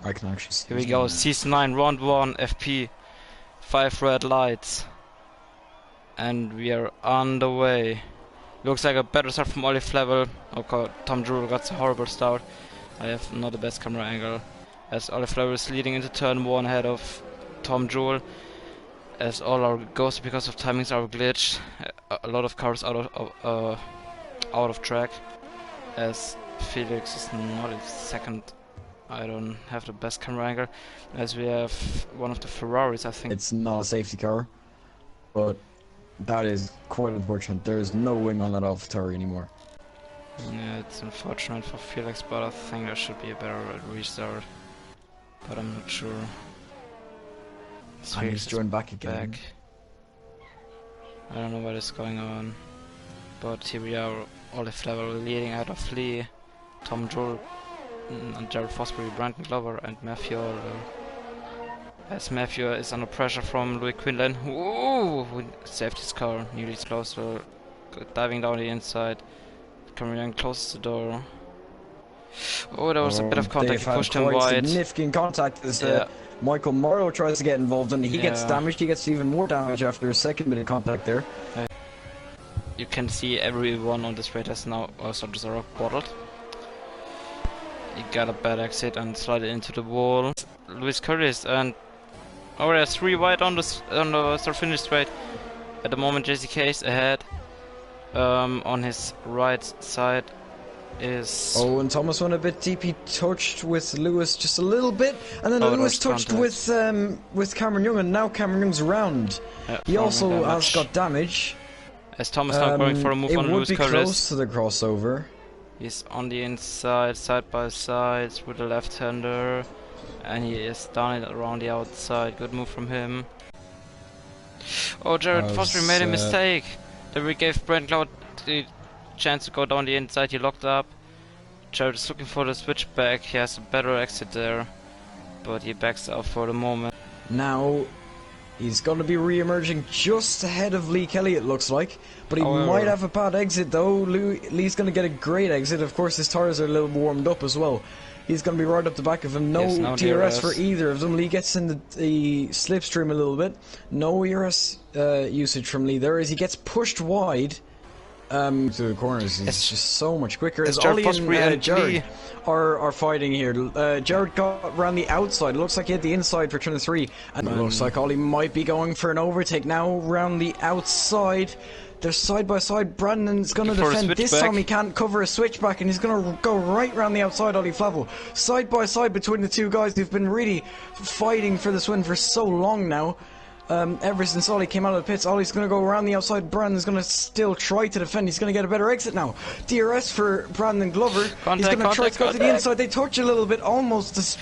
I can actually see. Here we go, Season 9, Round 1, FP. 5 red lights. And we are on the way. Looks like a better start from Olive Level. Okay, Tom Jewell got a horrible start. I have not the best camera angle. As Olive Level is leading into turn 1 ahead of Tom Jewell. As all our goes because of timings are glitched. A lot of cars out of track. As Felix is not in second. I don't have the best camera angle. As we have one of the Ferraris, I think. It's not a safety car, but that is quite unfortunate. There is no wing on that AlphaTauri anymore. Yeah, it's unfortunate for Felix, but I think there should be a better restart. But I'm not sure. And he's joined back again. I don't know what is going on. But here we are, Olive Level leading out of Lee, Tom Jewell, and Jared Fosbury, Brandon Glover, and Matthew. As Matthew is under pressure from Louis Quinlan. Ooh! Saved his car, nearly close to diving down the inside. Cameron Young closes the door. Oh, there was a bit of contact. He pushed him wide. Significant contact as Michael Morrow tries to get involved, and he gets damaged. He gets even more damage after a second bit of contact there. You can see everyone on this race has now also just bottled. He got a bad exit and slided into the wall. Luis Curtis and there's 3 wide on the start finish straight. At the moment, JCK is ahead. On his right side is. Oh, and Thomas went a bit deep. He touched with Lewis just a little bit, and then Lewis touched with Cameron Young, and now Cameron Young's around. He also has got damage. As Thomas now going for a move on Luis Curtis. It would be close to the crossover. He's on the inside, side by side with the left-hander, and he is down around the outside. Good move from him. Oh, Jared Fosbury made a mistake. Then we gave Brent Cloud the chance to go down the inside. He locked up. Jared is looking for the switchback. He has a better exit there, but he backs out for the moment. Now he's going to be re-emerging just ahead of Lee Kelly, it looks like. But he might have a bad exit, though. Lee's going to get a great exit. Of course, his tires are a little warmed up as well. He's going to be right up the back of him. No DRS for either of them. Lee gets in the slipstream a little bit. No ERS usage from Lee there as he gets pushed wide to the corners. He's just so much quicker. As Ollie and Jared are fighting here. Jared got around the outside. It looks like he had the inside for turn 3. And it looks like Ollie might be going for an overtake now around the outside. They're side by side. Brandon's going to defend. This time he can't cover a switchback, and he's going to go right around the outside. Ollie Flavel, side by side between the two guys who've been really fighting for this win for so long now. Ever since Ollie came out of the pits, Ollie's going to go around the outside. Brandon's going to still try to defend. He's going to get a better exit now. DRS for Brandon Glover. He's going to try to go to the inside. They touch a little bit, almost.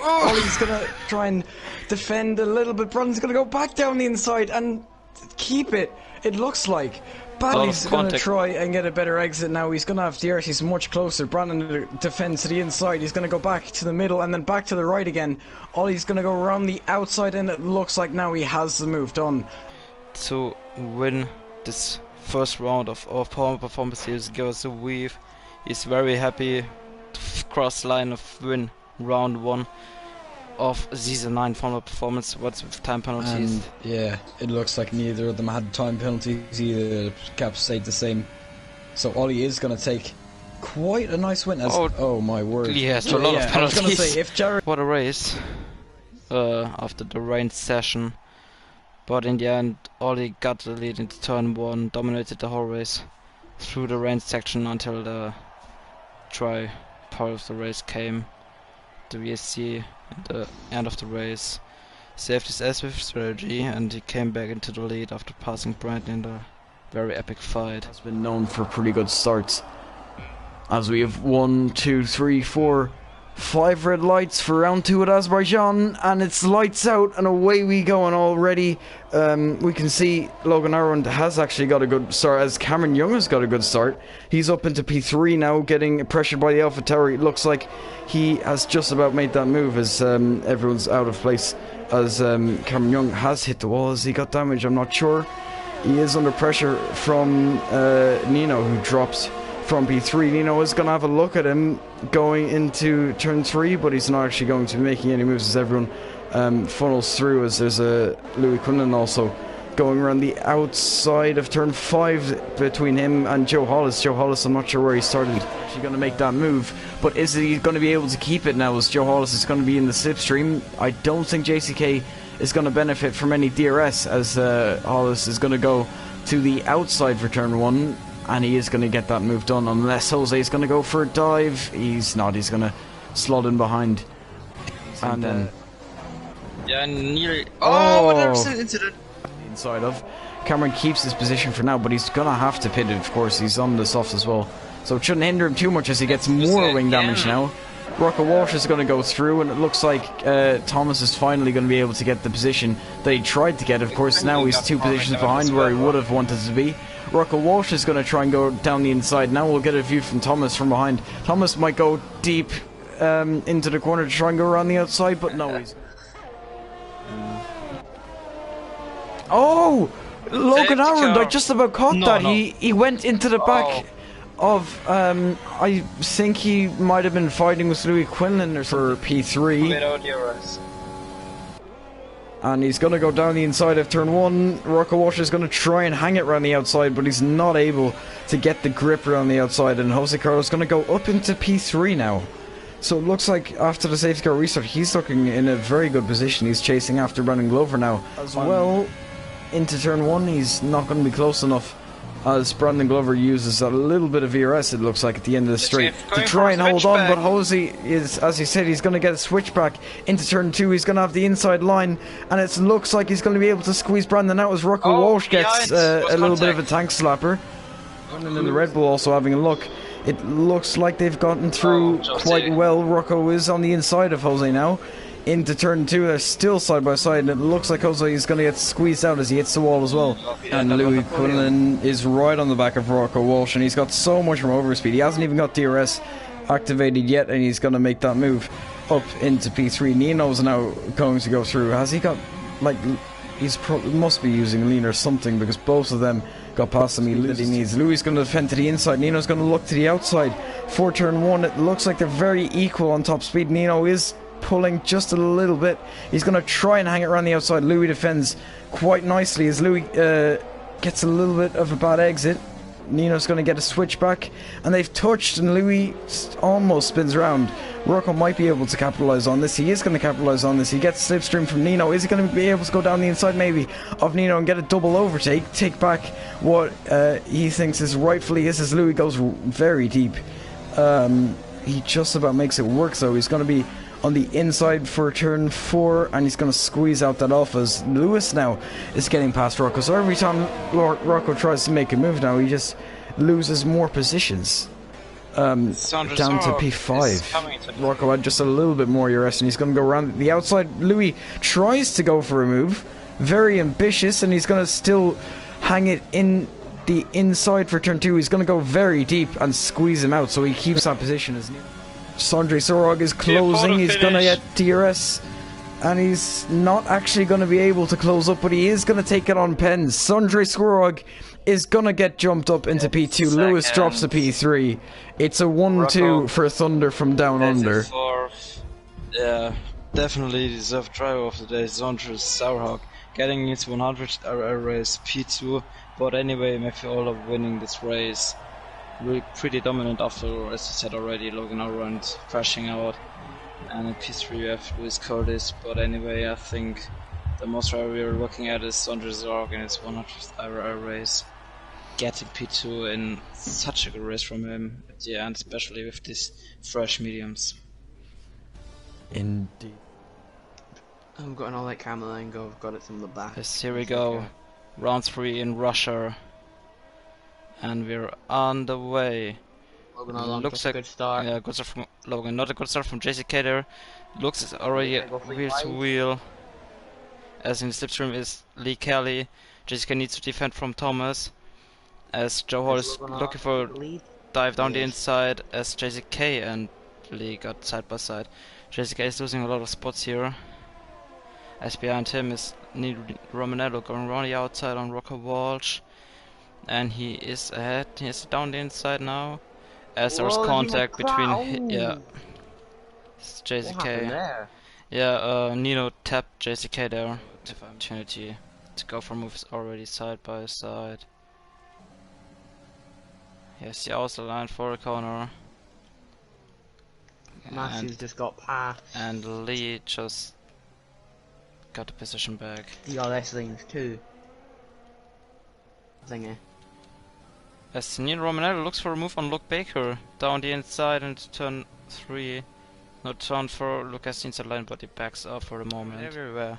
Ollie's going to try and defend a little bit. Brandon's going to go back down the inside and keep it. It looks like Badley's going to try and get a better exit now. He's going to have DRS. He's much closer. Brandon defends to the inside. He's going to go back to the middle and then back to the right again. Ollie's going to go around the outside, and it looks like now he has the move done. To win this first round of power performance, he goes a weave. He's very happy to cross line of win round 1 of season 9 Formula Performance. What's with time penalties? And yeah, it looks like neither of them had time penalties either. The caps stayed the same. So Ollie is going to take quite a nice win. Oh my word! Yes, a lot of penalties. I was going to say, if Jared... What a race after the rain session. But in the end, Ollie got the lead into turn 1, dominated the whole race through the rain section until the dry part of the race came. The VSC at the end of the race saved his ass with strategy, and he came back into the lead after passing Brandon in the very epic fight. Has been known for pretty good starts, as we have 1, 2, 3, 4, 5 red lights for round 2 at Azerbaijan, and it's lights out and away we go. And already we can see Logan Arund has actually got a good start, as Cameron Young has got a good start. He's up into P3 now, getting pressured by the AlphaTauri. It looks like he has just about made that move as everyone's out of place, as Cameron Young has hit the wall. Has he got damage? I'm not sure. He is under pressure from Nino, who drops from P3. Nino is going to have a look at him going into turn 3, but he's not actually going to be making any moves as everyone funnels through, as there's a Louis Quinlan also going around the outside of turn 5 between him and Joe Hollis. Joe Hollis, I'm not sure where he started. Actually going to make that move, but is he going to be able to keep it now, as Joe Hollis is going to be in the slipstream? I don't think JCK is going to benefit from any DRS, as Hollis is going to go to the outside for turn 1, and he is going to get that move done, unless Jose is going to go for a dive. He's not. He's going to slot in behind. And then... yeah, nearly... Oh, there's an incident! Inside of. Cameron keeps his position for now, but he's going to have to pit it, of course. He's on the softs as well. So it shouldn't hinder him too much as he gets more wing damage now. Rocco Walsh is going to go through, and it looks like Thomas is finally going to be able to get the position that he tried to get. Of course, now he's 2 positions behind where he would have wanted to be. Rocco Walsh is going to try and go down the inside. Now we'll get a view from Thomas from behind. Thomas might go deep into the corner to try and go around the outside, but no, he's... Oh! Logan Arund, I just about caught that. No. He went into the back of, I think he might have been fighting with Louis Quinlan for P3. And he's going to go down the inside of turn 1. Rocco Walsh is going to try and hang it around the outside, but he's not able to get the grip around the outside. And Jose Carlos is going to go up into P3 now. So it looks like after the safety car restart, he's looking in a very good position. He's chasing after Brandon Glover now as well. Into turn 1, he's not going to be close enough, as Brandon Glover uses a little bit of ERS, it looks like, at the end of the straight to try and hold on, but Jose is, as he said, he's going to get a switchback into turn 2. He's going to have the inside line, and it looks like he's going to be able to squeeze Brandon out as Rocco Walsh gets a little bit of a tank slapper. And then the Red Bull also having a look. It looks like they've gotten through quite well. Rocco is on the inside of Jose now. Into turn 2, they're still side by side, and it looks like Jose is going to get squeezed out as he hits the wall as well. And Louis Quinlan is right on the back of Rocco Walsh, and he's got so much from overspeed. He hasn't even got DRS activated yet, and he's going to make that move up into P3. Nino's now going to go through. Has he got, like, must be using lean or something, because both of them got past him. He needs. Louis is going to defend to the inside. Nino's going to look to the outside for turn 1. It looks like they're very equal on top speed. Nino is pulling just a little bit. He's going to try and hang it around the outside. Louis defends quite nicely as Louis gets a little bit of a bad exit. Nino's going to get a switch back, and they've touched, and Louis almost spins around. Rocco might be able to capitalize on this. He is going to capitalize on this. He gets slipstream from Nino. Is he going to be able to go down the inside maybe of Nino and get a double overtake, take back what he thinks is rightfully his, as Louis goes very deep. He just about makes it work, though. He's going to be on the inside for turn 4, and he's going to squeeze out that off, as Lewis now is getting past Rocco. So every time Rocco tries to make a move now, he just loses more positions. Down to P5. Rocco had just a little bit more ERS, and he's going to go around the outside. Louis tries to go for a move, very ambitious, and he's going to still hang it in the inside for turn 2. He's going to go very deep and squeeze him out, so he keeps that position. As Sondre Sorog is closing. He's going to get DRS, and he's not actually going to be able to close up, but he is going to take it on pens. Sondre Sorog is going to get jumped up into P2. Lewis drops to P3. It's a 1-2 for Thunder from down under. Yeah, definitely deserved driver of the day, Sondre Sorog, getting into 100 IRL race P2. But anyway, Mafiola winning this race. Really pretty dominant after, as I said already, Logan Arund crashing out. And in P3 we have Luis Curtis. But anyway, I think the most driver we're looking at is Sondre Sorg in his 100th IRL race. Getting P2 in such a good race from him at the end, especially with these fresh mediums. Indeed. I'm going to let Cameron go. I've got it from the back. Yes, here we go. Round 3 in Russia. And we're on the way. Logan Arund, looks like a good start. Yeah, good start from Logan. Not a good start from JCK there. Looks already wheel to wheel. As in the slipstream is Lee Kelly. JCK needs to defend from Thomas. As Joe Hall is looking for a dive down the inside. As JCK and Lee got side by side. JCK is losing a lot of spots here. As behind him is Neil Romanello going around the outside on Rocco Walsh. And he is ahead. He is down the inside now. as there's contact between yeah, it's What happened JCK. there? Yeah, Nino tapped JCK there. Opportunity to go for moves already side by side. Here's the outside line for a corner. Matthews just got past. And Lee just got the position back. DRS lanes too. Thingy. As Nino Romanello looks for a move on Luke Baker down the inside into turn 3. No turn 4, Lucas inside line, but he backs up for the moment. Everywhere.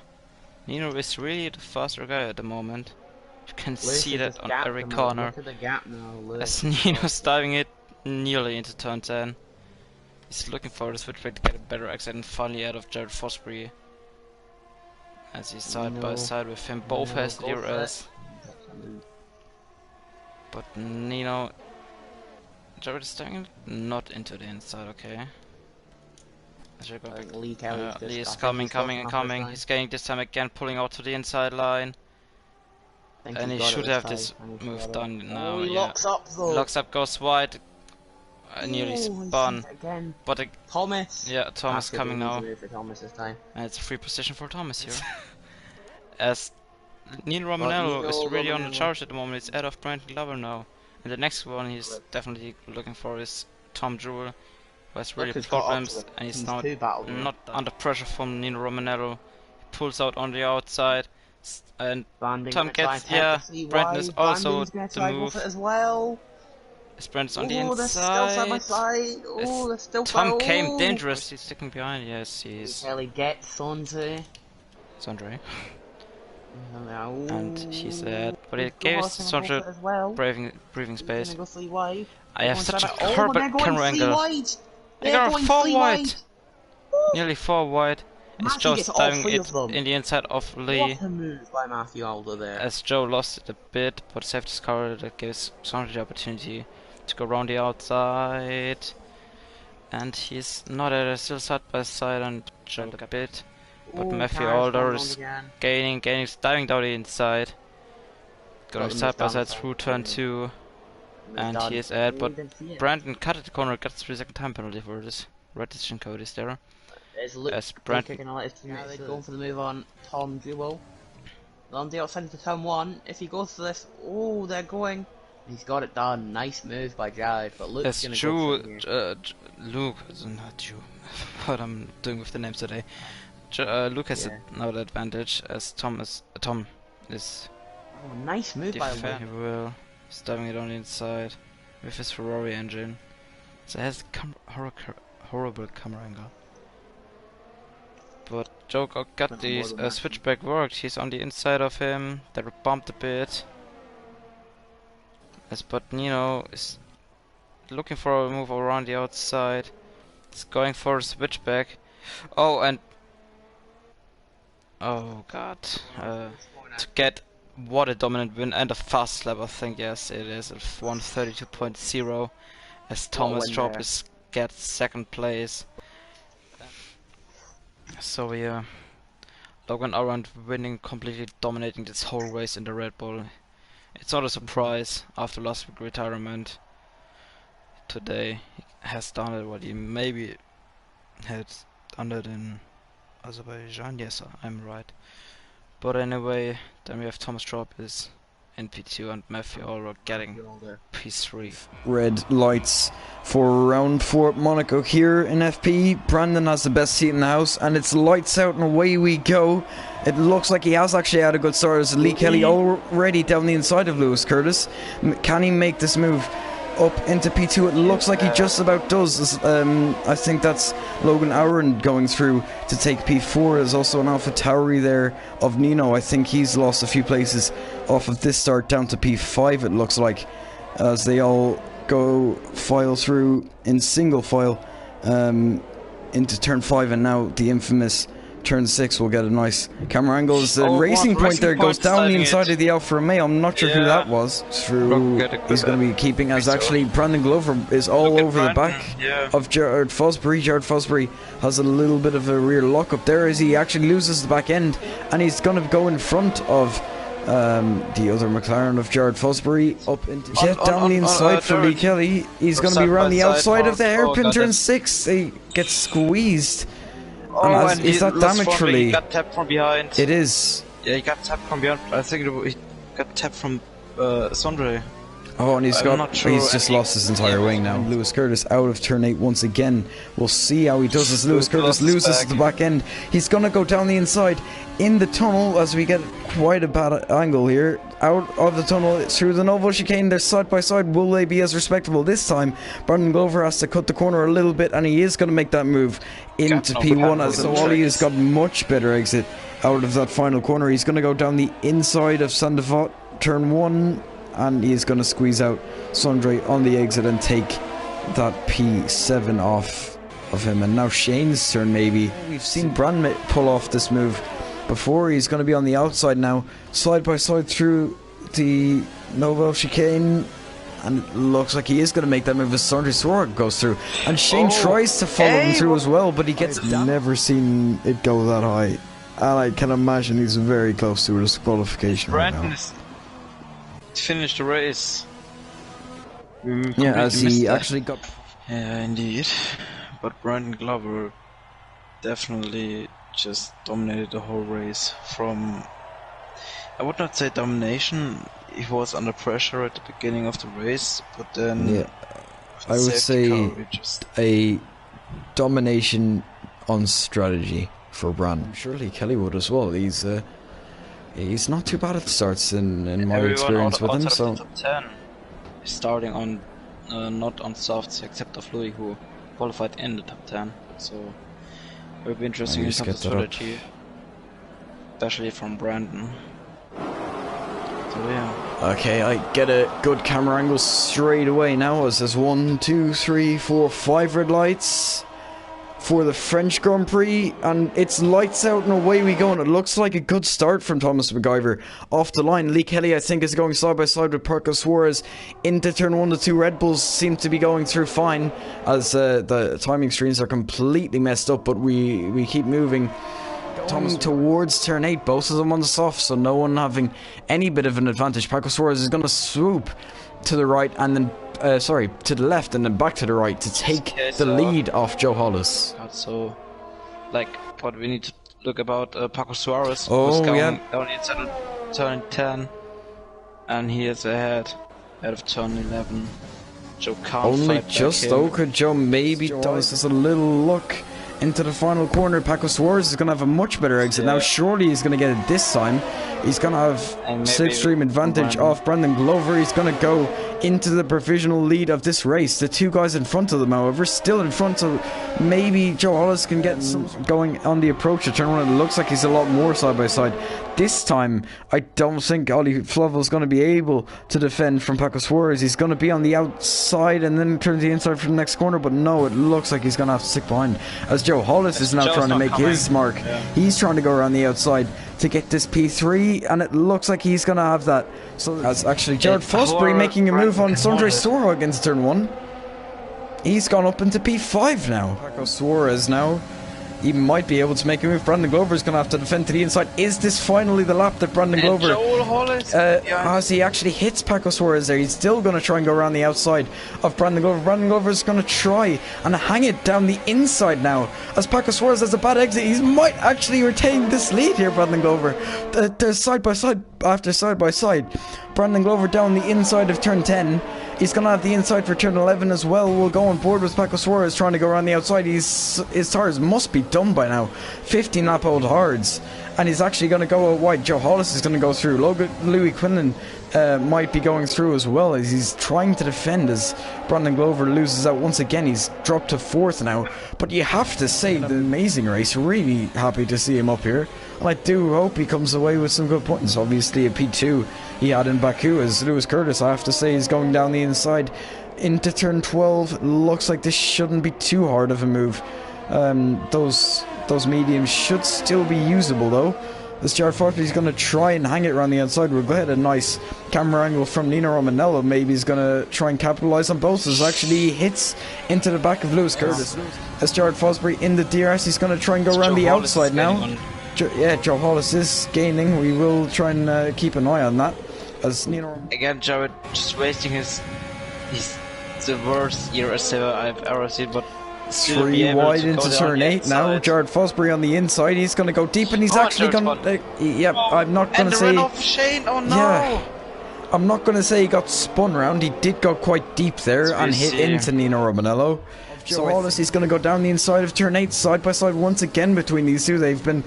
Nino is really the faster guy at the moment. You can see that on every corner. Look at the gap now, As Nino's diving it nearly into turn 10. He's looking for the switchback to get a better exit and finally out of Jared Fosbury. As he's side by side with him, both has the DRS. But Nino... Jared is diving it not into the inside, okay. Lee is coming. He's getting this time again, pulling out to the inside line. And he should have this move done now. Oh, he locks up though. Locks up, goes wide. Nearly spun. But Thomas. Yeah, Thomas coming now. Thomas this time. And it's a free position for Thomas here. As Nino Romanello is really on the charge at the moment. It's out of Brandon Glover now. And the next one he's definitely looking for is Tom Jewell. Who has really problems, and he's now not under pressure from Nino Romanello. He pulls out on the outside, and Tom gets, Brandon is also the move. As well. Brandon's on the inside. Tom came dangerous, he's sticking behind, yes, he is. Kelly gets Sondre. And he's dead, but it gave Sondre breathing space. I have such a horrible camera angle. They got 4 wide! Nearly 4 wide. As Joe's diving it in the inside of Lee. What a move by Matthew Alder there. As Joe lost it a bit, but safety score that gives Sondre the opportunity to go around the outside. And he's not at a still side by side and Joe a bit. But Matthew Alder is gaining, diving down the inside. Going side by side through turn 2. And he is ahead, but Brandon cut at the corner, got 3-second time penalty for this. Red decision code is there. As Brandon they're going for the move on Tom Jewell. On the outside to turn 1, if he goes for this, oh, they're going. He's got it done. Nice move by Jared, but Luke's gonna go Luke, not Jew. What I'm doing with the names today. Luke has another advantage, as Tom is. Oh, nice move by Luke. He's diving it on the inside with his Ferrari engine. So it has horrible camera angle. But Joe got the switchback worked. He's on the inside of him. They bumped a bit. But Nino is looking for a move around the outside. He's going for a switchback. Oh, and oh god, to get what a dominant win and a fast lap, I think. Yes, it is a 132.0 as Thomas Drop gets 2nd place. So yeah, Logan Arendt winning, completely dominating this whole race in the Red Bull. It's not a surprise after last week's retirement. Today he has done it what he maybe had done it in Azerbaijan. Yes, I'm right. But anyway, then we have Thomas Traub is in P2 and Matthew Allroyd getting P3. Red lights for round 4 at Monaco here in FP. Brandon has the best seat in the house and it's lights out and away we go. It looks like he has actually had a good start as Lee Kelly already down the inside of Lewis Curtis. Can he make this move up into P2? It looks like he just about does. I think that's Logan Aaron going through to take P4. There's also an Alpha Tauri there of Nino. I think he's lost a few places off of this start down to P5, it looks like, as they all go file through in single file into turn 5, and now the infamous turn 6 will get a nice camera angle. The Racing Point there goes down the inside of the Alfa Romeo. I'm not sure who that was. Through he's going to be keeping, as actually Brandon Glover is all over the back of Jared Fosbury. Jared Fosbury has a little bit of a rear lock up there as he actually loses the back end, and he's going to go in front of The other McLaren of Jared Fosbury up into down the inside for Lee Kelly. He's going to be around the outside of the hairpin turn 6. He gets squeezed. And is that damage for Lee? He got tapped from behind. It is. Yeah, he got tapped from behind. I think he got tapped from Sondre. Oh, and he's just lost his entire wing now. Lewis Curtis out of turn 8 once again. We'll see how he does as Lewis Curtis loses the back end. He's going to go down the inside in the tunnel as we get quite a bad angle here. Out of the tunnel through the Novo chicane. They're side by side. Will they be as respectable this time? Brandon Glover has to cut the corner a little bit, and he is going to make that move into P1 as Wally has got much better exit out of that final corner. He's going to go down the inside of Sandefot turn 1. And he's going to squeeze out Sondre on the exit and take that P7 off of him. And now Shane's turn maybe. We've seen Brand pull off this move before. He's going to be on the outside now, side by side through the Novo chicane. And it looks like he is going to make that move as Sondre Sorg goes through. And Shane tries to follow him through as well, but he gets down. I've never seen it go that high. And I can imagine he's very close to a disqualification right now. Finished the race. Yeah, as he actually got. Yeah, indeed. But Brandon Glover definitely just dominated the whole race. From, I would not say domination. He was under pressure at the beginning of the race, but then I would say a domination on strategy for Brandon. Surely Kelly would as well. He's not too bad at the starts in my experience with him. So top 10 starting on not on softs except of Louis, who qualified in the top 10. So it would be interesting in terms of strategy, especially from Brandon. So yeah. Okay, I get a good camera angle straight away now as there's 1, 2, 3, 4, 5 red lights for the French Grand Prix, and it's lights out and away we go, and it looks like a good start from Thomas MacGyver off the line. Lee Kelly, I think, is going side by side with Perco Suarez into turn 1. The two Red Bulls seem to be going through fine as the timing screens are completely messed up, but we keep moving towards turn 8, both of them on the soft, so no one having any bit of an advantage. Paco Suarez is going to swoop to the right and then to the left and then back to the right to take the lead off Joe Hollis. So, like, what we need to look about Paco Suarez, who's going down inside turn 10, and he is ahead of turn 11. Joe can't only just though. Could Joe maybe does this a little look into the final corner? Paco Suarez is going to have a much better exit now. Surely he's going to get it this time. He's going to have slipstream advantage off Brandon Glover. He's going to go into the provisional lead of this race. The two guys in front of them, however, still in front, so maybe Joe Hollis can get some going on the approach to turn around. It looks like he's a lot more side by side. This time, I don't think Ollie Flavel's going to be able to defend from Paco Suarez. He's going to be on the outside and then turn to the inside for the next corner, but no, it looks like he's going to have to stick behind as Joe Hollis is now trying to make his mark. He's trying to go around the outside to get this P3, and it looks like he's going to have that. So that's actually Jared Fosbury making a move on Sondre Sorog against turn 1. He's gone up into P5 now. Paco Suarez now, he might be able to make a move. Brandon Glover is going to have to defend to the inside. Is this finally the lap that Brandon Glover as he actually hits Paco Suarez there? He's still going to try and go around the outside of Brandon Glover. Brandon Glover is going to try and hang it down the inside now as Paco Suarez has a bad exit. He might actually retain this lead here, Brandon Glover. They're side by side after side by side. Brandon Glover down the inside of turn 10. He's going to have the inside for turn 11 as well. We'll go on board with Paco Suarez trying to go around the outside. His tires must be done by now. 15 lap old hards. And he's actually going to go out wide. Joe Hollis is going to go through. Louis Quinlan might be going through as well as he's trying to defend as Brandon Glover loses out once again. He's dropped to 4th now. But you have to say, the amazing race. Really happy to see him up here. And I do hope he comes away with some good points. Obviously a P2 he had in Baku as Lewis Curtis, I have to say, is going down the inside into turn 12. Looks like this shouldn't be too hard of a move. Those mediums should still be usable though. This Jared Fosbury is going to try and hang it around the outside. We'll go ahead, a nice camera angle from Nino Romanello. Maybe he's going to try and capitalise on both. As actually hits into the back of Lewis Curtis. As Jared Fosbury in the DRS, he's going to try and go around the outside now. Joe Hollis is gaining. We will try and keep an eye on that. As Nino... Again, Jared just wasting his the worst IRL I've ever seen, but 3 wide into turn 8 now. Jared Fosbury on the inside. He's going to go deep, and he's actually going to... yeah, I'm not going to say... And the run off Shane, oh no! Yeah, I'm not going to say he got spun round. He did go quite deep there and hit into Nino Romanello. So Hollis is going to go down the inside of turn 8, side by side once again between these two. They've been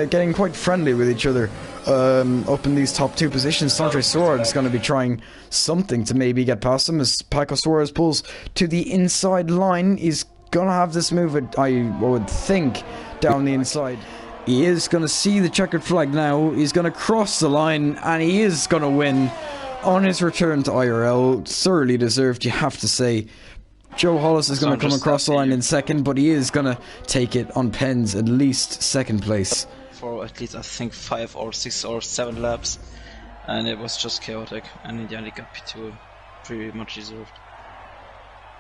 getting quite friendly with each other up in these top 2 positions. Sandre Sorg is going to be trying something to maybe get past him as Paco Suarez pulls to the inside line. He's going to have this move, I would think, down the inside. He is going to see the checkered flag now. He's going to cross the line, and he is going to win on his return to IRL. Thoroughly deserved, you have to say. Joe Hollis is going to come across the line in second, but he is going to take it on pens, at least second place. For at least, I think, 5 or 6 or 7 laps, and it was just chaotic, and in the end he got P2, pretty much deserved.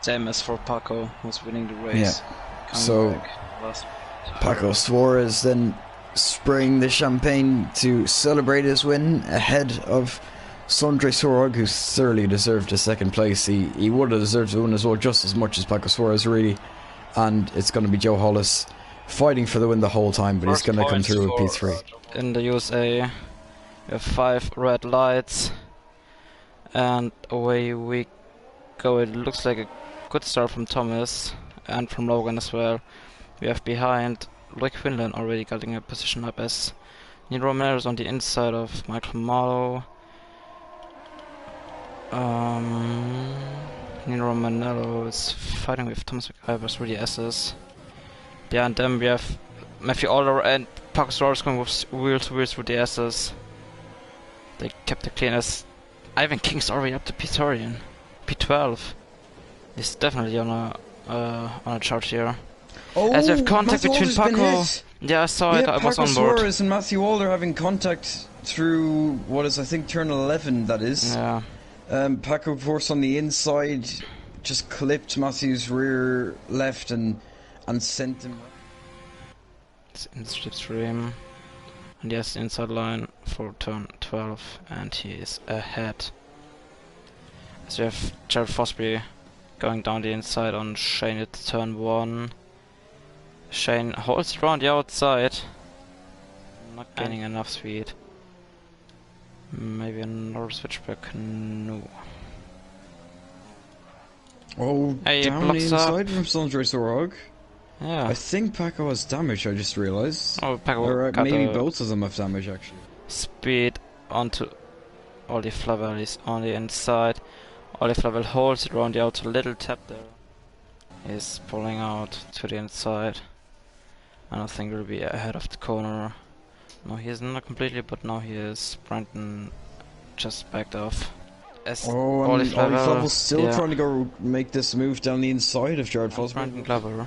Same as for Paco, who's winning the race. Yeah. So, Paco Suarez then spraying the champagne to celebrate his win ahead of Sandre Sorg, who thoroughly deserved a second place. He would have deserved to win as well, just as much as Paco Suarez, really. And it's going to be Joe Hollis fighting for the win the whole time, but he's going to come through with P3. In the USA, we have 5 red lights, and away we go. It looks like a good start from Thomas and from Logan as well. We have behind Rick Quinlan already getting a position up as Nino Romanello is on the inside of Michael Marlowe. Nino Romanello is fighting with Thomas McIvers with the S's. Behind them we have Matthew Aller and Paco Suarez going with wheel to wheels with the S's. They kept it clean as Ivan King's already up to P12. He's definitely on a chart here. Oh, as we have contact between Paco. Yeah, I saw it. I was on board. Suarez and Matthew Alder having contact through what is, I think, turn 11. That is. Yeah. Paco, of course, on the inside, just clipped Matthew's rear left and sent him. It's in the slipstream. And yes, the inside line for turn 12, and he is ahead. So we have Jared Fosbury going down the inside on Shane at turn 1. Shane holds it around the outside, not gaining enough speed. Maybe another switchback, no. Oh, hey, down the inside from Sandre Sorg. Yeah. I think Paco has damage, I just realised. Oh, Paco or maybe both of them have damage, actually. Speed onto Ollie Flavel is on the inside. Ollie Flavel holds it around the outer, little tap there. He's pulling out to the inside. And I think he'll be ahead of the corner. No, he is not completely, but now he is. Brandon just backed off. As Ollie Flavel's still trying to go make this move down the inside of Jared Fosbury. Brandon Glover.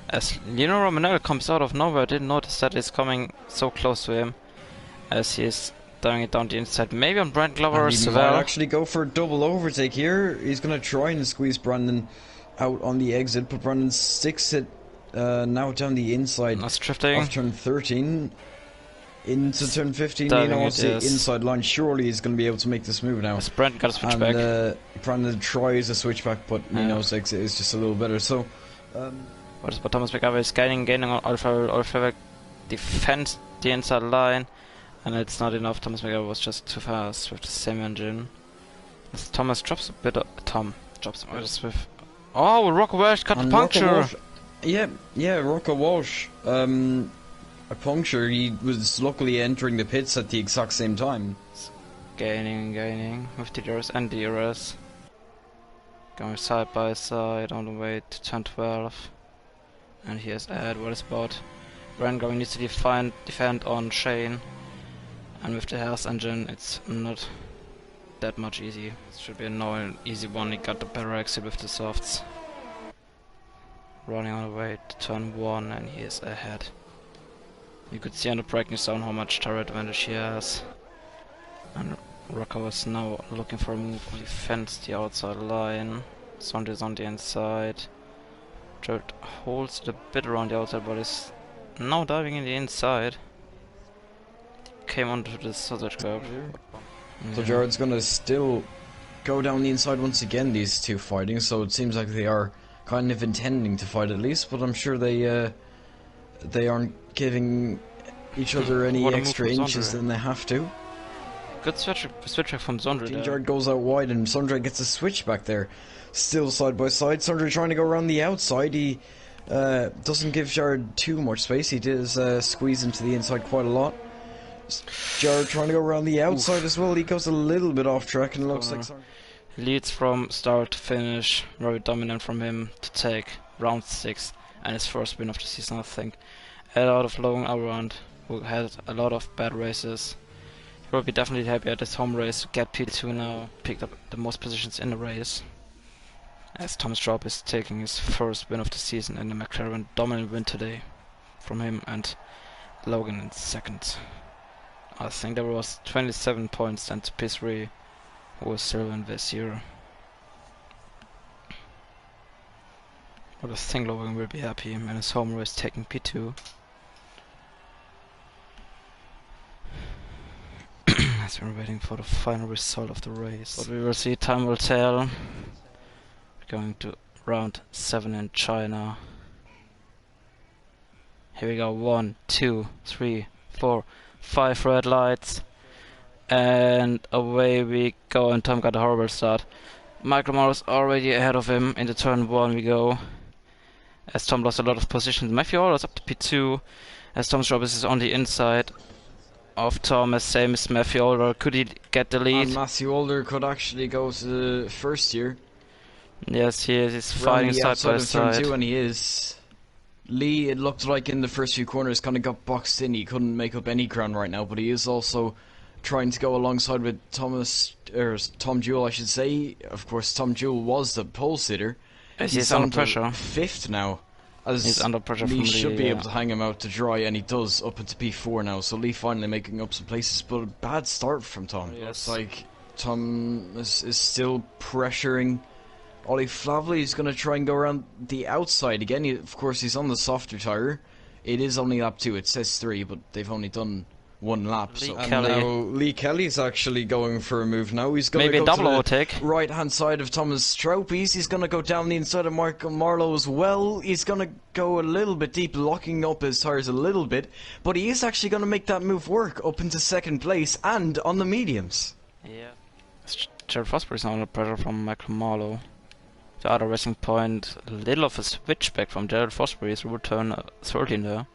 As Nino Romanello comes out of nowhere, I didn't notice that he's coming so close to him. As he is doing it down the inside. Maybe on Brandon Glover as well. He might actually go for a double overtake here. He's going to try and squeeze Brandon out on the exit, but Brandon sticks it now down the inside of turn 13 into turn 15. Nino wants the inside line. Surely he's going to be able to make this move now. Brandon got a switchback. And Brandon tries a switchback, but Nino's exit is just a little better. So, but Thomas McIver is gaining on Alpha defends the inside line, and it's not enough. Thomas McIver was just too fast with the same engine. As Thomas drops a bit. Tom drops a bit with. Oh, Rocco Walsh got the puncture. Yeah, Rocco Walsh. A puncture. He was luckily entering the pits at the exact same time. Gaining with the DRS and the DRS. Going side by side on the way to turn 12. And here's Ed. What is about? Rango needs to defend on Shane. And with the Hearse engine, it's not that much easy. It should be an easy one. He got the better exit with the softs. Running on the way to turn 1, and he is ahead. You could see on the braking zone how much tire advantage he has. And Rocco is now looking for a move. He defends the outside line. Sond is on the inside. Jared holds it a bit around the outside, but is now diving in the inside. Came onto the sausage curve. So Jared's gonna still go down the inside once again, these two fighting, so it seems like they are kind of intending to fight at least, but I'm sure they aren't giving each other any extra inches than they have to. Good switch back from Sondre. Jared goes out wide and Sondre gets a switch back there. Still side by side. Sondre trying to go around the outside. He doesn't give Jared too much space. He does squeeze into the inside quite a lot. Jared trying to go around the outside as well. He goes a little bit off track and looks like leads from start to finish. Very dominant from him to take round 6 and his first win of the season, I think. A lot of long around, who had a lot of bad races. He will be definitely happy at his home race to get P2 now. Picked up the most positions in the race. As Thomas Schaub is taking his first win of the season in the McLaren dominant win today from him and Logan in second. I think there was 27 points and P3 who was still in this year. But I think Logan will be happy in his home race taking P2. As we're waiting for the final result of the race. But we will see, time will tell. We're going to round 7 in China. Here we go, 1, 2, 3, 4, 5 red lights. And away we go, and Tom got a horrible start. Michael Morris already ahead of him. Into turn 1 we go. As Tom lost a lot of positions. Matthew Allers up to P2. As Tom's job is on the inside of Thomas, same as Matthew Alder. Could he get the lead? And Matthew Alder could actually go to first year. Yes, he is. He's fighting side by side. Turn 2, and he is. Lee, it looked like in the first few corners, kind of got boxed in. He couldn't make up any ground right now, but he is also trying to go alongside with Tom Jewell, I should say. Of course, Tom Jewell was the pole sitter. He's under pressure. 5th now. As he's under pressure Lee from should be able to hang him out to dry, and he does up into P4 now. So Lee finally making up some places, but a bad start from Tom. Yes. It's like Tom is still pressuring Ollie Flavely. He's going to try and go around the outside again. Of course, he's on the softer tyre. It is only lap 2. It says 3, but they've only done 1 lap. And now Lee Kelly's actually going for a move now. He's going maybe to go a double overtake. Right hand side of Thomas Troupes. He's going to go down the inside of Michael Marlowe as well. He's going to go a little bit deep, locking up his tyres a little bit. But he is actually going to make that move work up into 2nd place and on the mediums. Yeah. Jared Fosbury's under pressure from Michael Marlowe. The other racing point, a little of a switchback from Jared Fosbury's return 13 there.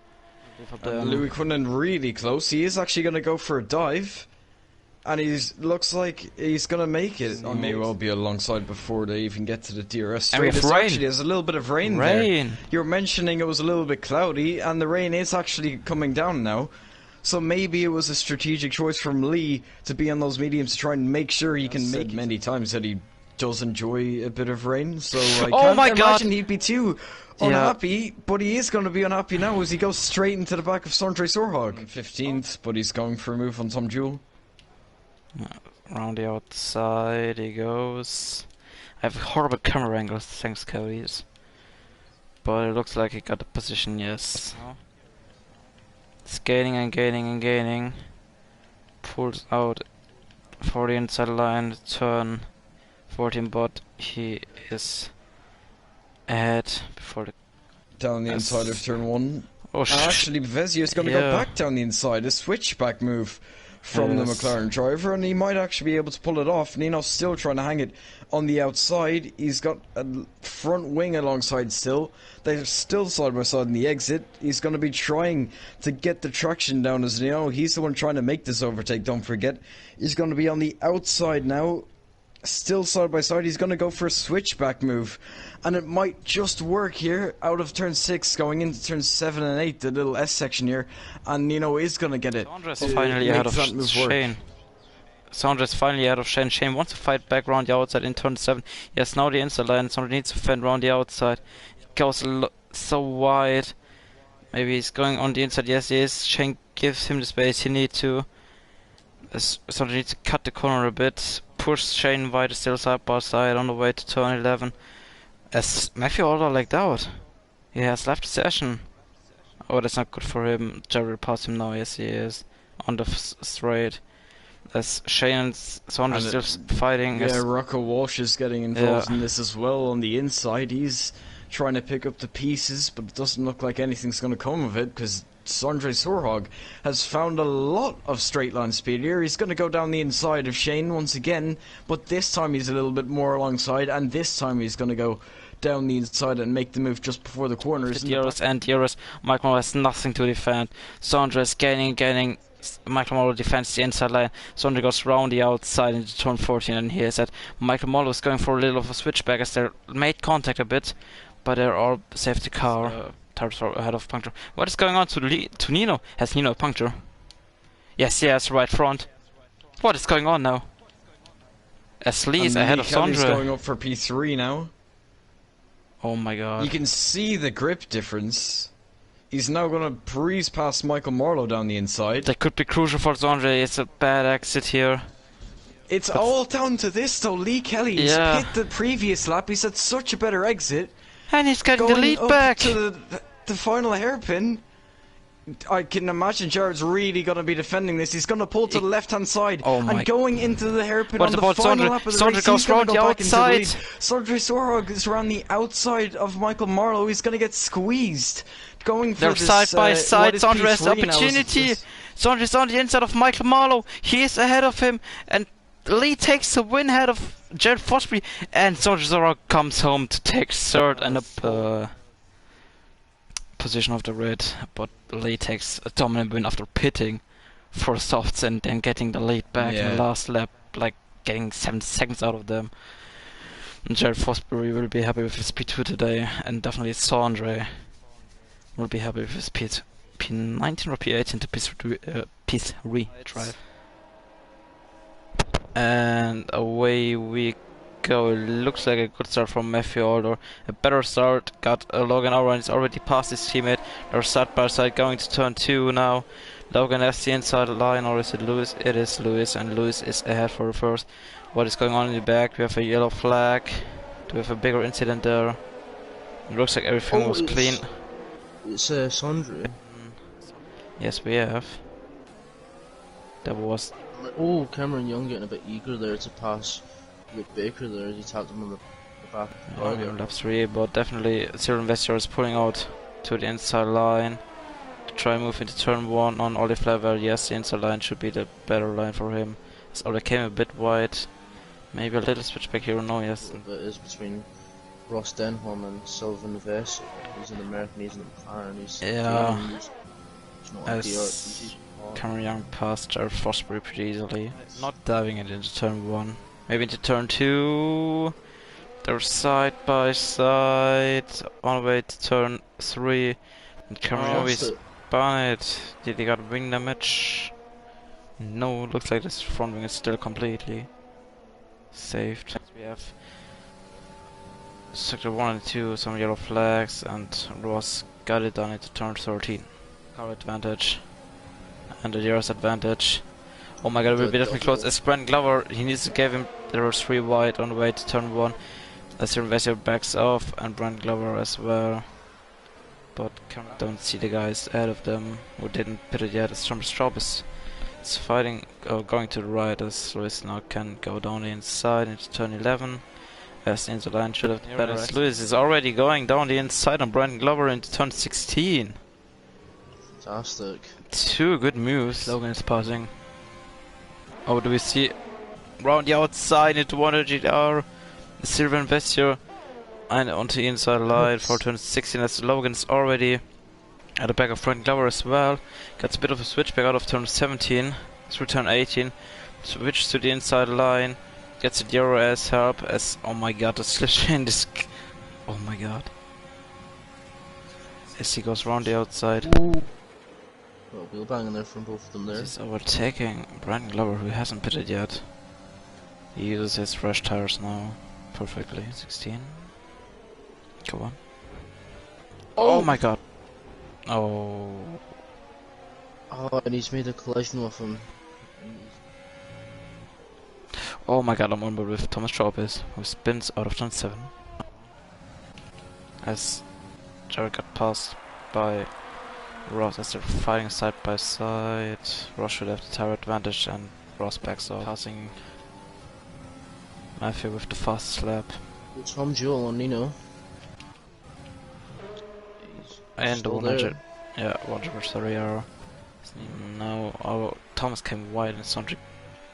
Louis Quinlan really close. He is actually going to go for a dive, and looks like he's going to make it. He may well be alongside before they even get to the DRS straight. And actually there's a little bit of rain there. You were mentioning it was a little bit cloudy, and the rain is actually coming down now. So maybe it was a strategic choice from Lee to be on those mediums to try and make sure he can make many times that he does enjoy a bit of rain. So I can't imagine he'd be too unhappy, but he is going to be unhappy now as he goes straight into the back of Sondre Sorhag. 15th, but he's going for a move on Tom Jewell. Around the outside he goes. I have horrible camera angles, thanks Cody's. But it looks like he got the position, yes. It's gaining and gaining and gaining. Pulls out for the inside line, turn 14, but he is ahead before the... Down the inside of turn 1. Oh, actually, Vezio is going to go back down the inside. A switchback move from the McLaren driver, and he might actually be able to pull it off. Nino's still trying to hang it on the outside. He's got a front wing alongside still. They're still side by side in the exit. He's going to be trying to get the traction down as Nino. He's the one trying to make this overtake, don't forget. He's going to be on the outside now. Still side by side. He's going to go for a switchback move, and it might just work here out of turn 6 going into turn 7 and 8, the little S section here, and Nino is going to get it. Sondre's finally out of Shane. Sondre's finally out of Shane. Shane wants to fight back around the outside in turn 7. Yes, now the inside line. Sondre needs to fend around the outside. It goes so wide. Maybe he's going on the inside. Yes, he is. Shane gives him the space he needs to. Sondre needs to cut the corner a bit. Push Shane wide, still side by side on the way to turn 11. As Matthew Alder legged out. He has left the session. Oh, that's not good for him. Jerry will pass him now. Yes, he is. On the straight. As Shane and Saunders still fighting. Yeah, Rocco Walsh is getting involved in this as well on the inside. He's trying to pick up the pieces, but it doesn't look like anything's going to come of it because Sondre Sorhog has found a lot of straight line speed here. He's going to go down the inside of Shane once again, but this time he's a little bit more alongside, and this time he's going to go down the inside and make the move just before the corners. Euros. Michael Morrow has nothing to defend. Sondre is gaining. Michael Morrow defends the inside line. Sondre goes round the outside into turn 14, and here is that Michael Morrow is going for a little of a switchback as they made contact a bit, but they're all safety car. Tires are ahead of puncture. What is going on to Nino? Has Nino a puncture? Yes, yes, right front. What is going on now? As Lee is ahead of Sondre. He's going up for P3 now. Oh my god. You can see the grip difference. He's now going to breeze past Michael Marlowe down the inside. That could be crucial for Sondre. It's a bad exit here. It's all down to this though. Lee Kelly he's hit the previous lap. He's had such a better exit. And he's getting the lead back. To the final hairpin. I can imagine Jared's really going to be defending this. He's going to pull to the left-hand side and going into the hairpin on the final lap of the race. Goes round the outside. Sondre Sorhog is around the outside of Michael Marlowe. He's going to get squeezed. They're side by side. Sondre has opportunity. Sondre's on the inside of Michael Marlowe. He is ahead of him, and Lee takes the win ahead of Jared Fosbury, and Sondre Sorhog comes home to take third and a position of the red, but Lee takes a dominant win after pitting for softs and then getting the lead back in the last lap, like getting 7 seconds out of them. And Jared Fosbury will be happy with his P2 today, and definitely Sondre will be happy with his P19 or P18 to P3 drive. And away we go. It looks like a good start from Matthew Alder. A better start. Got Logan Owen. He's already passed his teammate. They're side by side going to turn 2 now. Logan has the inside line, or is it Lewis? It is Lewis, and Lewis is ahead for the first. What is going on in the back? We have a yellow flag. Do we have a bigger incident there? It looks like everything was clean. It's Sondre. Yes, we have. That was. Oh, Cameron Young getting a bit eager there to pass Rick Baker there as he tapped him on the back. We're on lap 3, but definitely Zero Investor is pulling out to the inside line to try and move into turn 1 on Olive Level. Yes, the inside line should be the better line for him. As Olive came a bit wide. Maybe a little switchback here, no, yes. It is between Ross Denholm and Sylvan Vess. He's an American, he's in McLaren, he's as Cameron Young passed Jared Fosbury pretty easily. Not diving it into turn 1. Maybe into turn 2. They're side by side on the way to turn 3. And Cameron Young is spun it. Did he got wing damage? No, looks like this front wing is still completely saved. We have sector 1 and 2, some yellow flags, and Ross got it done into turn 13. Car advantage. And the DRS advantage. Oh my god, it will be definitely close. As Brent Glover, he needs to give him. There are 3 wide on the way to turn 1. As Investor backs off, and Brent Glover as well. But don't see the guys ahead of them who didn't pit it yet. As Thomas Straub is fighting, going to the right, as Lewis now can go down the inside into turn 11. As the inside line should have better. As Lewis is already going down the inside on Brent Glover into turn 16. Fantastic. 2 good moves. Logan is passing. Oh, do we see round the outside into 1 GR, Silver Investor, and onto the inside line for turn 16 as Logan is already at the back of Brent Glover as well. Gets a bit of a switchback out of turn 17 through turn 18. Switch to the inside line. Gets a DRS help as, oh my god, the slip in this. Oh my god. As he goes round the outside. Ooh. Well, wheel banging there from both of them there. He's overtaking Brandon Glover, who hasn't pitted yet. He uses his fresh tires now perfectly. 16. Come on. Oh my god. Oh. Oh, and he's made a collision with him. Oh my god, I'm on board with Thomas Straub, who spins out of turn 7. As Jared got passed by Ross as they're fighting side by side. Ross should have the tire advantage and Ross backs off. Passing Matthew with the fastest lap. Tom Jewell on Nino. And the 100. Yeah, 130 arrow. Now Thomas came wide and Sondrick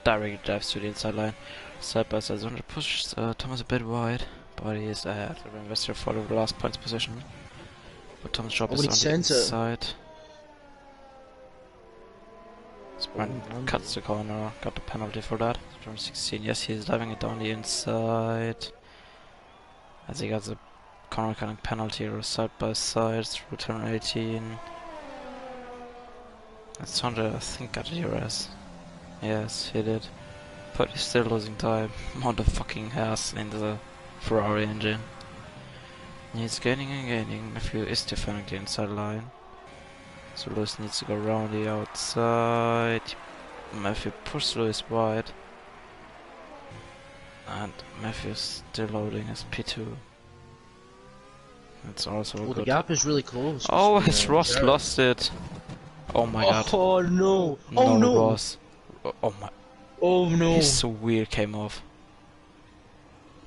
directly dives to the inside line. Side by side, Sondrick pushes Thomas a bit wide, but he is ahead. The investor followed the last points position. But Thomas' drop is on the inside. Sprint cuts the corner, got the penalty for that. Turn 16, yes, he's diving it down the inside. As he got the corner cutting penalty or side by side through turn 18. And Sondra, I think, got a DRS. Yes, he did. But he's still losing time. Motherfucking has in the Ferrari engine. He's gaining and gaining. Matthew is defending the inside line. So Lewis needs to go around the outside. Matthew pushes Lewis wide. And Matthew's still loading his P2. That's also good. The gap is really close. Oh, his Ross lost it. Oh my god. Oh no. Oh no. Ross. Oh my. Oh no. He's so weird came off.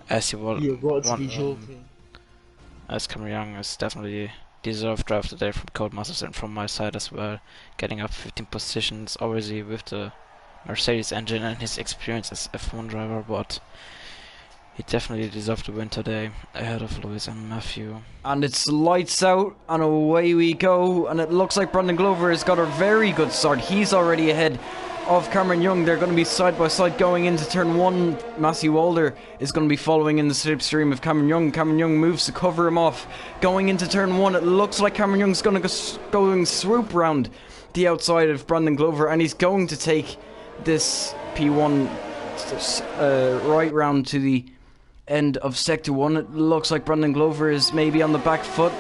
As he was. You've got to be joking. As Cameron Young is definitely deserved drive today from Codemasters and from my side as well. Getting up 15 positions, obviously with the Mercedes engine and his experience as F1 driver, but he definitely deserved to win today ahead of Lewis and Matthew. And it's lights out and away we go, and it looks like Brendan Glover has got a very good start. He's already ahead of Cameron Young. They're going to be side by side going into turn 1. Matthew Walder is going to be following in the slipstream of Cameron Young. Cameron Young moves to cover him off. Going into turn 1, it looks like Cameron Young's going to go swoop round the outside of Brendan Glover, and he's going to take this P1 right round to the end of Sector 1. It looks like Brendan Glover is maybe on the back foot.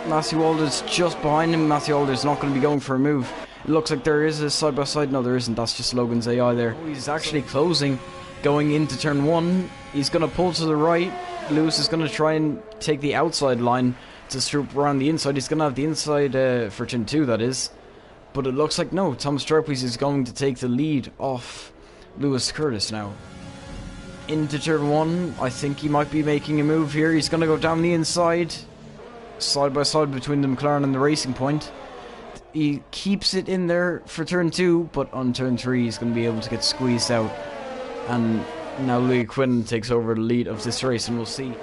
Matthew Walder's just behind him. Matthew Walder's not going to be going for a move. It looks like there is a side by side. No, there isn't. That's just Logan's AI there. Oh, he's actually closing going into turn 1. He's going to pull to the right. Lewis is going to try and take the outside line to swoop around the inside. He's going to have the inside for turn 2, that is. But it looks like no. Tom Stropies is going to take the lead off Lewis Curtis now. Into turn 1, I think he might be making a move here. He's going to go down the inside, side by side between the McLaren and the Racing Point. He keeps it in there for turn 2, but on turn 3 he's going to be able to get squeezed out. And now Louis Quinn takes over the lead of this race, and we'll see.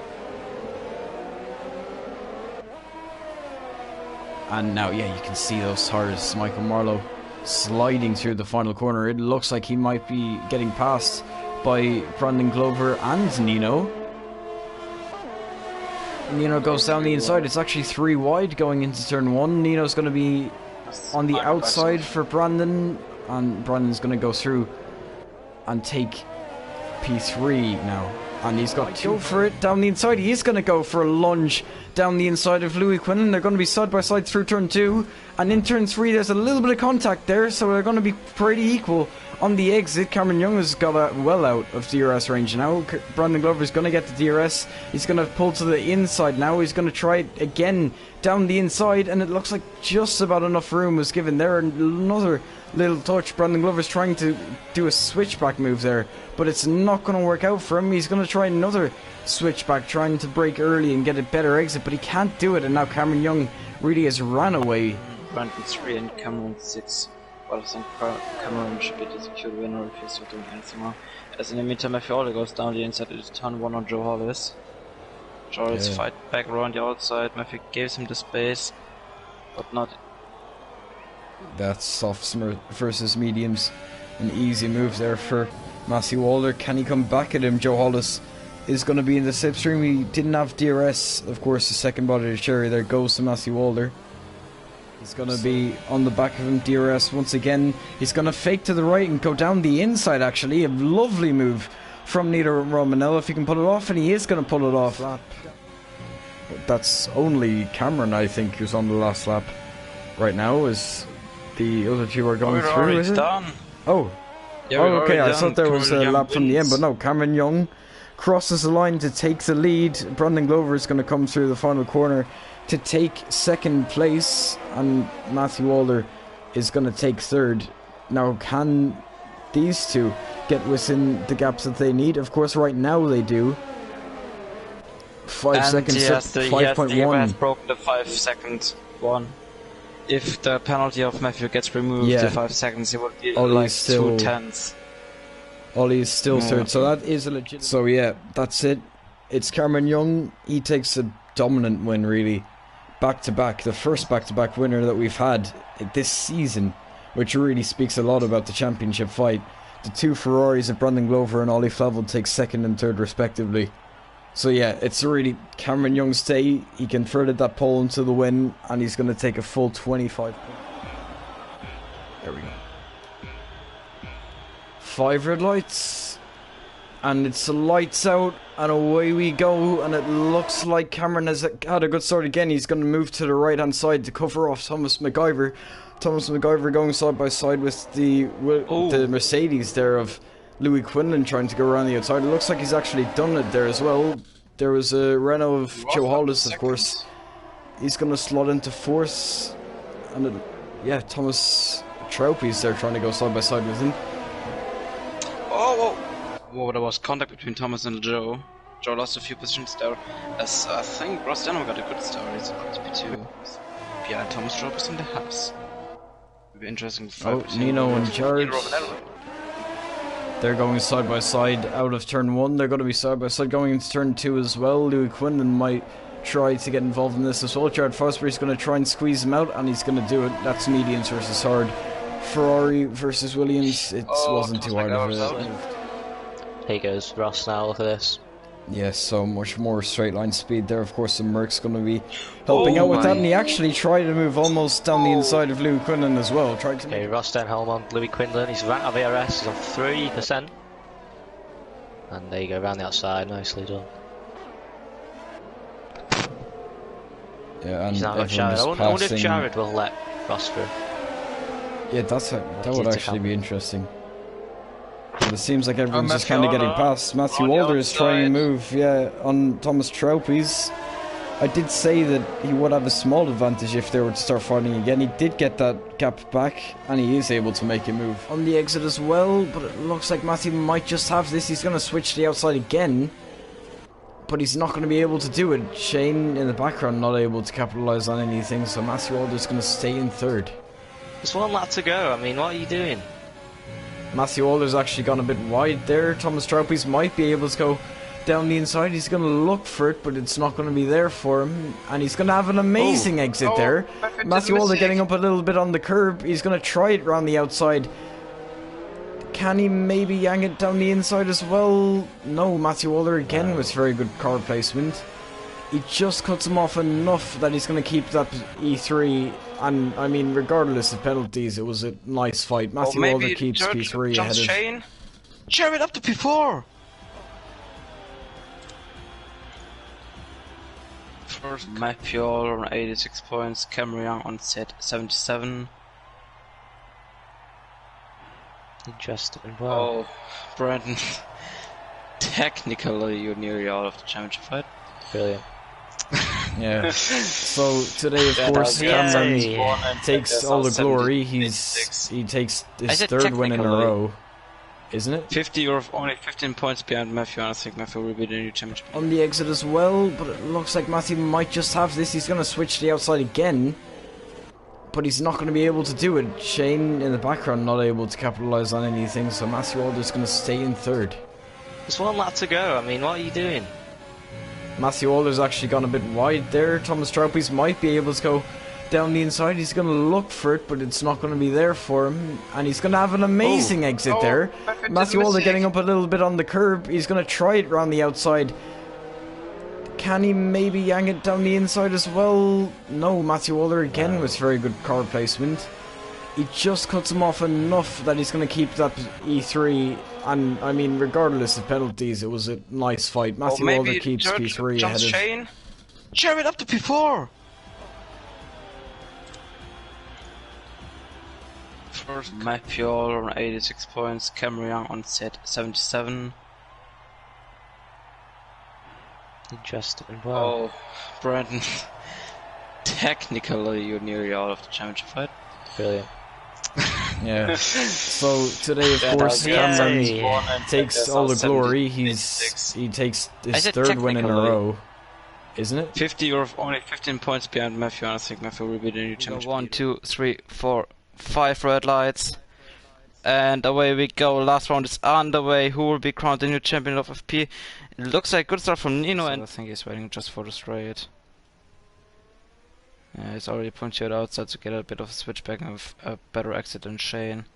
And now, yeah, you can see those tires. Michael Marlowe sliding through the final corner. It looks like he might be getting passed by Brandon Glover and Nino. Nino goes down the inside. It's actually 3 wide going into turn 1. Nino's going to be on the outside for Brandon, and Brandon's going to go through and take P3 now. And he's got to go for it down the inside. He is going to go for a lunge down the inside of Louis Quinlan. They're going to be side by side through turn 2. And in turn 3 there's a little bit of contact there, so they're going to be pretty equal on the exit. Cameron Young has got well out of DRS range now. Brandon Glover is going to get the DRS. He's going to pull to the inside now. He's going to try it again down the inside, and it looks like just about enough room was given there. Another little touch. Brandon Glover's trying to do a switchback move there, but it's not going to work out for him. He's going to try another switchback, trying to brake early and get a better exit, but he can't do it, and now Cameron Young really has ran away. Brandon 3 and Cameron 6. Well, I think Cameron should be the secure winner if he's not doing anything wrong. As in the meantime, if Hollis goes down the inside, it's turn 1 on Joe Hollis. Joe Hollis fight back around the outside. Matthew gives him the space, but not. That's softs versus mediums. An easy move there for Matthew Walder. Can he come back at him? Joe Hollis is going to be in the slipstream. He didn't have DRS, of course. The second body of Cherry there goes to Matthew Walder. He's going to be on the back of him, DRS once again. He's going to fake to the right and go down the inside, actually. A lovely move from Nito Romanello, if he can pull it off, and he is going to pull it off. That's only Cameron, I think, who's on the last lap right now, as the other two are going through, is it? Done. Oh. Yeah, okay, I thought there was a lap from the end, but no, Cameron Young crosses the line to take the lead. Brandon Glover is going to come through the final corner to take second place, and Matthew Alder is going to take third. Now, can these two get within the gaps that they need? Of course, right now they do. 5 seconds, 5.1. He has broken the 5 second one. If the penalty of Matthew gets removed, the 5 seconds, he would be like 2 tenths. Ollie is still third, so that is a legit. So yeah, that's it. It's Cameron Young. He takes a dominant win, really. Back-to-back, the first back-to-back winner that we've had this season, which really speaks a lot about the championship fight. The two Ferraris of Brandon Glover and Ollie Flavel take second and third respectively. So yeah, it's really Cameron Young's day. He converted that pole into the win, and he's going to take a full 25 points. There we go. 5 red lights, and it's the lights out, and away we go. And it looks like Cameron has had a good start again. He's going to move to the right hand side to cover off Thomas McIver. Thomas McIver going side by side with the Mercedes there of Louis Quinlan trying to go around the outside. It looks like he's actually done it there as well. There was a Renault of Joe Hollis, of course. He's going to slot into fourth. And yeah, Thomas Traupy's there trying to go side by side with him. Whoa, there was contact between Thomas and Joe. Joe lost a few positions there. As I think Ross Denham got a good start. He's about to be 2 behind Thomas Traupy in the house. It'll be interesting to fight. Nino and Jared. They're going side by side out of turn 1. They're going to be side by side going into turn 2 as well. Louis Quinlan might try to get involved in this as well. Jared Fosbury's going to try and squeeze him out, and he's going to do it. That's mediums versus hard. Ferrari versus Williams. It wasn't too hard of a. Here goes Ross now. Look at this. Yes, so much more straight line speed there. Of course, the Merc's going to be helping out with that, and he actually tried to move almost down the inside of Louis Quinlan as well. Okay, Ross Denholm on Louis Quinlan. He's right of ERS. He's on 3%. And there you go, around the outside. Nicely done. Yeah, and he's now got Jared. I wonder if Jared will let Ross through. Yeah, that would actually be interesting. But it seems like everyone's just kind of getting past. Matthew Alder is trying to move, on Thomas Traupy's. I did say that he would have a small advantage if they were to start fighting again. He did get that gap back, and he is able to make a move on the exit as well. But it looks like Matthew might just have this. He's going to switch to the outside again, but he's not going to be able to do it. Shane in the background not able to capitalise on anything, so Matthew Alder's going to stay in third. There's one lap to go. I mean, what are you doing? Matthew Alder's actually gone a bit wide there. Thomas Traupy's might be able to go down the inside. He's going to look for it, but it's not going to be there for him. And he's going to have an amazing exit there. Matthew Alder getting up a little bit on the curb. He's going to try it around the outside. Can he maybe yank it down the inside as well? No, Matthew Alder again with very good car placement. He just cuts him off enough that he's going to keep that E3. And I mean, regardless of penalties, it was a nice fight. Matthew Alder keeps P3 ahead of Shane. Share it up to P4. First Matthew Alder on 86 points, Cameron Young on 77. Interesting. Wow. Oh, Brandon. Technically, you're nearly out of the championship fight. Brilliant. Yeah. So today, of course, Cameron takes all the glory. He takes his third win in a row, isn't it? 50 or only 15 points behind Matthew, and I think Matthew will be the new championship. On the exit as well, but it looks like Matthew might just have this. He's going to switch to the outside again, but he's not going to be able to do it. Shane in the background not able to capitalise on anything, so Matthew Alder's going to stay in third. There's one lap to go. I mean, what are you doing? Matthew Alder's actually gone a bit wide there. Thomas Traupy's might be able to go down the inside. He's going to look for it, but it's not going to be there for him. And he's going to have an amazing exit there. Matthew Alder getting up a little bit on the curb. He's going to try it around the outside. Can he maybe yank it down the inside as well? No, Matthew Alder again with very good car placement. He just cuts him off enough that he's going to keep that E3. And I mean, regardless of penalties, it was a nice fight. Matthew Alder keeps P3 ahead of Shane. Share it up to P4. First Matthew Alder on 86 points, Cameron Young on 77. Interesting. Wow. Oh, Brandon. Technically, you're nearly out of the championship fight. Brilliant. Yeah. So today, of course, Cameron takes all the glory. He takes his third win in a row, isn't it? 50 or only 15 points behind Matthew, and I think Matthew will be the new champion. 1, 2, 3, 4, 5 red lights. And away we go. Last round is underway. Who will be crowned the new champion of FP? It looks like good start from Nino, and I think he's waiting just for the straight. Yeah, he's already punctured outside to get a bit of a switchback and a better exit than Shane.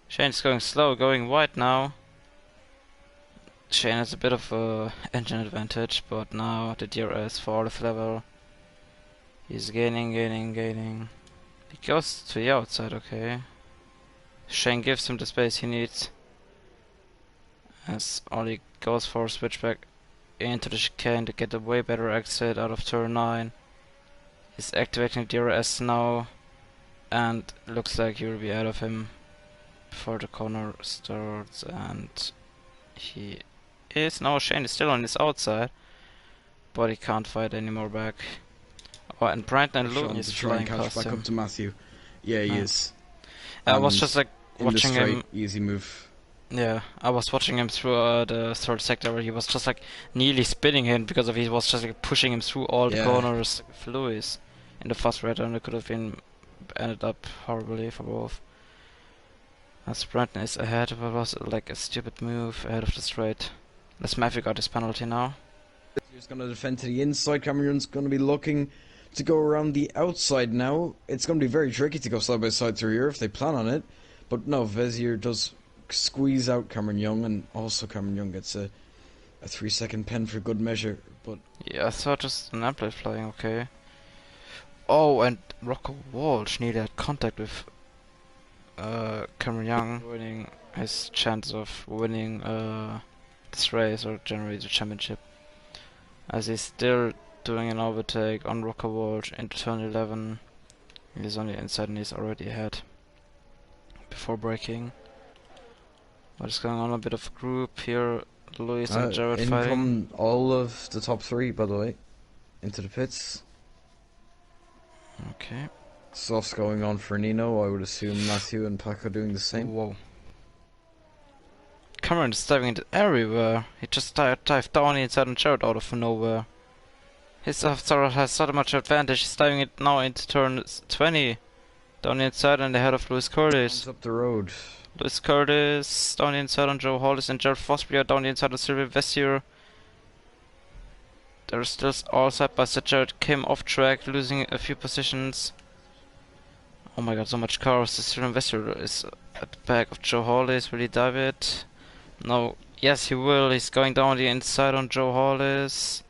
Shane's going slow, going wide now. Shane has a bit of a engine advantage, but now the DRS for the level. He's gaining. He goes to the outside, okay. Shane gives him the space he needs. As Ollie goes for a switchback into the chicane to get a way better exit out of turn 9. He's activating DRS now, and looks like he will be out of him before the corner starts, and he is. Now Shane is still on his outside, but he can't fight anymore back. Oh, and Brandon and Luton is flying past back him. up to Matthew. Yeah, he is. I was just like watching him. Easy move. Yeah, I was watching him through the third sector where he was just like nearly spinning him because of he was just like pushing him through all the corners with Lewis in the fast red, and it could have been ended up horribly for both. As Brandon is ahead, but was like a stupid move ahead of the straight. As Matthew got his penalty now. He's going to defend to the inside. Cameron's going to be looking to go around the outside now. It's going to be very tricky to go side by side through here if they plan on it. But no, Vezier does squeeze out Cameron Young, and also Cameron Young gets a 3-second pen for good measure. But yeah, I thought just an airplane flying, okay. Oh, and Rocco Walsh needed contact with Cameron Young, ruining his chance of winning this race or generally the championship. As he's still doing an overtake on Rocco Walsh into turn 11. He's on the inside and he's already ahead before braking. What is going on? A bit of group here. Lewis and Jared in fighting. come all of the top 3, by the way, into the pits. Okay. Stuff's going on for Nino. I would assume Matthew and Paco doing the same. Whoa. Cameron is diving into everywhere. He just dived down inside and Jared out of nowhere. His Zara has so much advantage. He's diving it now into turn 20. Down the inside and ahead of Lewis Curtis. Up the road. Lewis Curtis down the inside on Joe Hollis, and Jared Fosbury are down the inside on Sylvia Vessier. They're still all side by side. Jared came off track, losing a few positions. Oh my god, so much cars. Sylvia Vessier is at the back of Joe Hollis. Will he dive it? No. Yes, he will. He's going down the inside on Joe Hollis.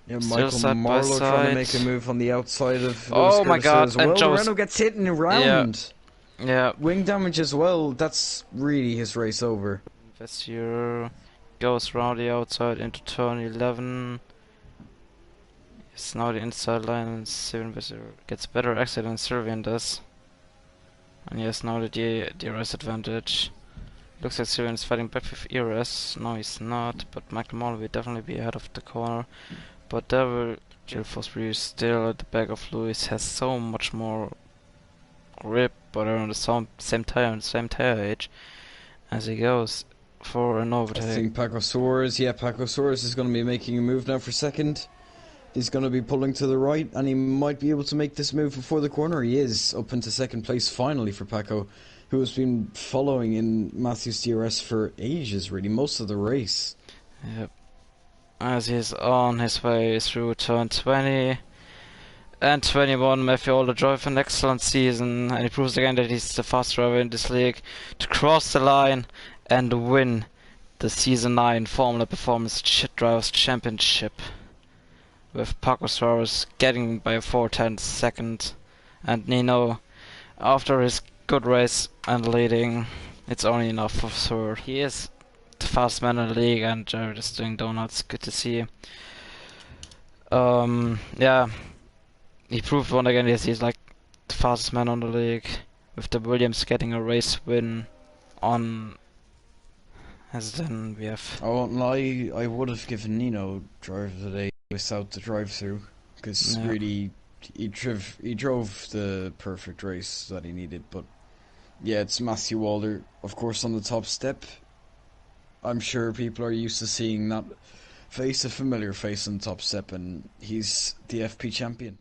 Yeah, still Michael Marlowe trying to make a move on the outside of Lewis my Curtis god, as well. and Moreno gets hit in the round. Yeah. Wing damage as well. That's really his race over. Vessier goes round the outside into turn 11. It's now the inside line, and Sylvian Vessier gets better exit than Sylvian does. And yes, now the DRS advantage. Looks like Sylvian is fighting back with ERS. No, he's not, but Michael Marlowe will definitely be ahead of the corner. But Devil Jill Fosbury is still at the back of Lewis, has so much more grip, but are on the same tire age as he goes for an overtake. I think Paco Suarez is going to be making a move now for second. He's going to be pulling to the right, and he might be able to make this move before the corner. He is up into second place finally for Paco, who has been following in Matthew's DRS for ages, really, most of the race. Yep. As he's on his way through turn 20 and 21, Matthew Alder drove an excellent season, and he proves again that he's the fast driver in this league to cross the line and win the Season 9 Formula Performance Drivers Championship, with Paco Suarez getting by a 4/10 second, and Nino, after his good race and leading, it's only enough for third. He is the fastest man in the league, and Jared is doing donuts. Good to see. Yeah, he proved once again that he's like the fastest man on the league, with the Williams getting a race win on as then we have... I won't lie, I would have given Nino drive today without the drive-through, because really, he drove the perfect race that he needed, but yeah, it's Matthew Walder, of course, on the top step. I'm sure people are used to seeing that face, a familiar face on top step, and he's the FP champion.